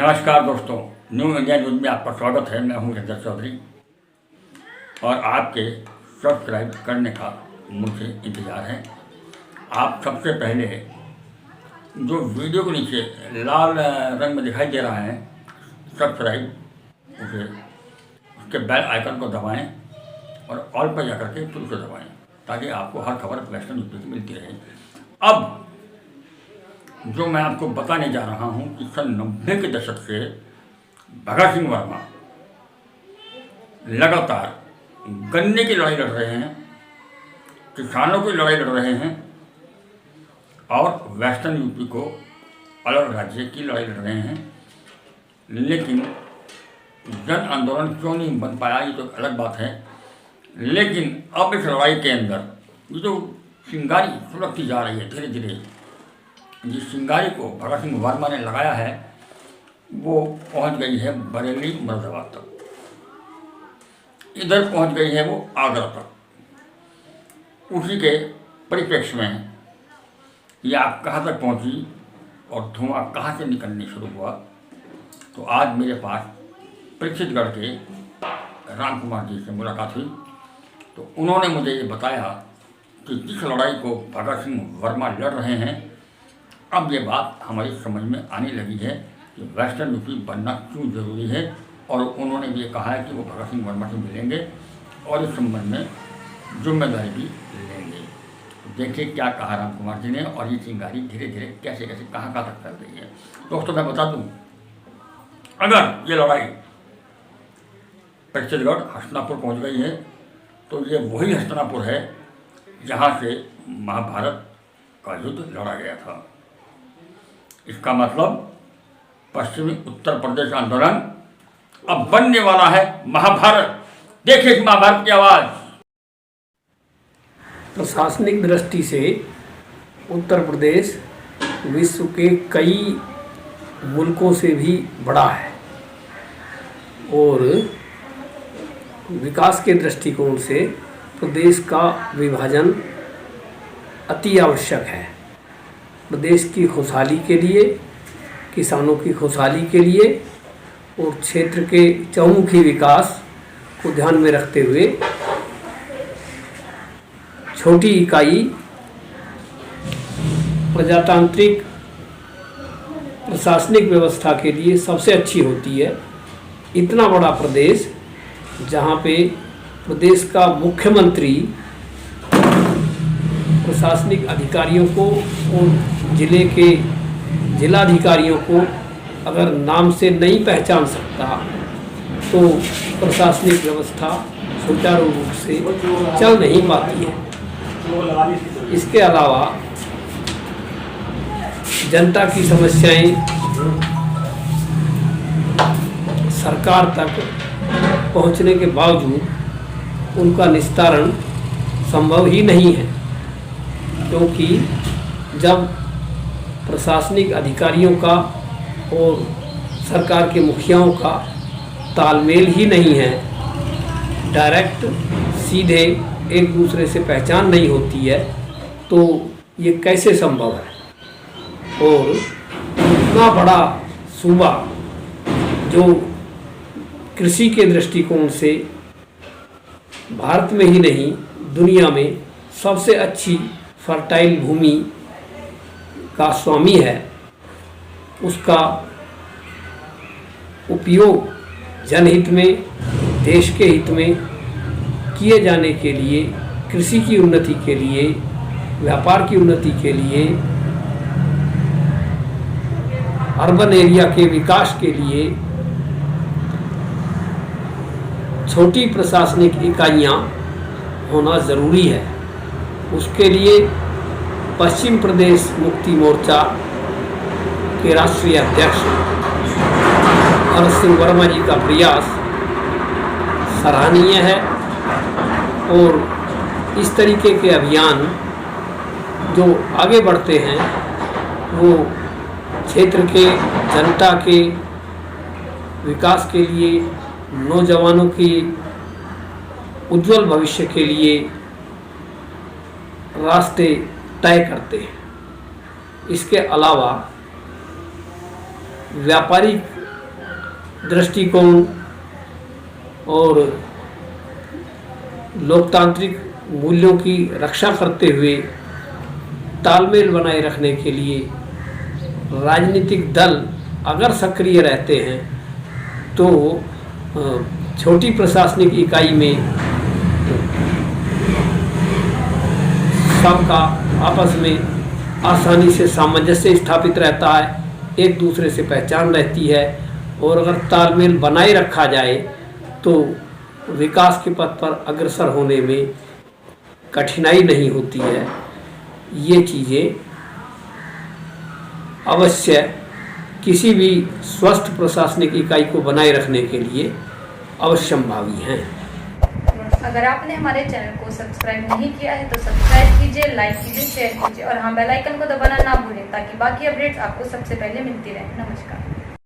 नमस्कार दोस्तों, new India news में आपका स्वागत है। मैं हूं रजत चौधरी और आपके सब्सक्राइब करने का मुझे इंतज़ार है। आप सबसे पहले जो वीडियो के नीचे लाल रंग में दिखाई दे रहा है सब्सक्राइब, उसके बेल आइकन को दबाएं और ऑल पर जाकर के फिर उसे दबाएं ताकि आपको हर खबर वेस्टर्न यूपी की मिलती रहे। अब जो मैं आपको बताने जा रहा हूं कि सन 90 के दशक से भगत सिंह वर्मा लगातार गन्ने की लड़ाई लड़ रहे हैं, किसानों की लड़ाई लड़ रहे हैं और वेस्टर्न यूपी को अलग राज्य की लड़ाई लड़ रहे हैं। लेकिन जन आंदोलन क्यों नहीं बन पाया ये तो अलग बात है। लेकिन अब इस लड़ाई के अंदर ये जो चिंगारी सुलगती जा रही है धीरे धीरे, जिस चिंगारी को भगत सिंह वर्मा ने लगाया है वो पहुंच गई है बरेली मुरादाबाद तक, इधर पहुंच गई है वो आगरा तक। उसी के परिप्रेक्ष्य में ये आग कहाँ तक पहुंची और धुआं कहाँ से निकलने शुरू हुआ, तो आज मेरे पास परीक्षितगढ़ के राम कुमार जी से मुलाकात हुई। तो उन्होंने मुझे ये बताया कि जिस लड़ाई को भगत सिंह वर्मा लड़ रहे हैं, अब ये बात हमारी समझ में आने लगी है कि वेस्टर्न यूपी बनना क्यों ज़रूरी है। और उन्होंने भी ये कहा है कि वो भगत सिंह वर्मा से मिलेंगे और इस संबंध में जिम्मेदारी भी लेंगे। तो देखिए क्या कहा राम कुमार जी ने और ये चिंगारी धीरे धीरे कैसे कैसे कहाँ तक फैल रही है। दोस्तों मैं बता दूँ, अगर ये लड़ाई परीक्षितगढ़ हस्तिनापुर पहुँच गई है तो ये वही हस्तिनापुर है जहाँ से महाभारत का युद्ध लड़ा गया था। इसका मतलब पश्चिमी उत्तर प्रदेश आंदोलन अब बनने वाला है महाभारत। देखिए इस महाभारत की आवाज। प्रशासनिक दृष्टि से उत्तर प्रदेश विश्व के कई मुल्कों से भी बड़ा है और विकास के दृष्टिकोण से प्रदेश का विभाजन अति आवश्यक है। प्रदेश की खुशहाली के लिए, किसानों की खुशहाली के लिए और क्षेत्र के चहुमुखी विकास को ध्यान में रखते हुए छोटी इकाई प्रजातांत्रिक प्रशासनिक व्यवस्था के लिए सबसे अच्छी होती है। इतना बड़ा प्रदेश जहाँ पे प्रदेश का मुख्यमंत्री प्रशासनिक अधिकारियों को और जिले के जिलाधिकारियों को अगर नाम से नहीं पहचान सकता तो प्रशासनिक व्यवस्था सुचारू रूप से चल नहीं पाती है। इसके अलावा जनता की समस्याएं सरकार तक पहुंचने के बावजूद उनका निस्तारण संभव ही नहीं है, क्योंकि जब प्रशासनिक अधिकारियों का और सरकार के मुखियाओं का तालमेल ही नहीं है, डायरेक्ट सीधे एक दूसरे से पहचान नहीं होती है, तो ये कैसे संभव है। और इतना बड़ा सूबा जो कृषि के दृष्टिकोण से भारत में ही नहीं दुनिया में सबसे अच्छी फर्टाइल भूमि का स्वामी है, उसका उपयोग जनहित में, देश के हित में किए जाने के लिए, कृषि की उन्नति के लिए, व्यापार की उन्नति के लिए, अर्बन एरिया के विकास के लिए छोटी प्रशासनिक इकाइयाँ होना ज़रूरी है। उसके लिए पश्चिम प्रदेश मुक्ति मोर्चा के राष्ट्रीय अध्यक्ष भगत सिंह वर्मा जी का प्रयास सराहनीय है और इस तरीके के अभियान जो आगे बढ़ते हैं वो क्षेत्र के जनता के विकास के लिए, नौजवानों की उज्जवल भविष्य के लिए रास्ते तय करते हैं। इसके अलावा व्यापारिक दृष्टिकोण और लोकतांत्रिक मूल्यों की रक्षा करते हुए तालमेल बनाए रखने के लिए राजनीतिक दल अगर सक्रिय रहते हैं तो छोटी प्रशासनिक इकाई में सबका आपस में आसानी से सामंजस्य स्थापित रहता है, एक दूसरे से पहचान रहती है, और अगर तालमेल बनाए रखा जाए तो विकास के पथ पर अग्रसर होने में कठिनाई नहीं होती है। ये चीज़ें अवश्य किसी भी स्वस्थ प्रशासनिक इकाई को बनाए रखने के लिए अवश्यंभावी हैं। अगर आपने हमारे चैनल को सब्सक्राइब नहीं किया है तो सब्सक्राइब कीजिए, लाइक कीजिए, शेयर कीजिए और हाँ बेल आइकन को दबाना ना भूलें ताकि बाकी अपडेट्स आपको सबसे पहले मिलती रहें। नमस्कार।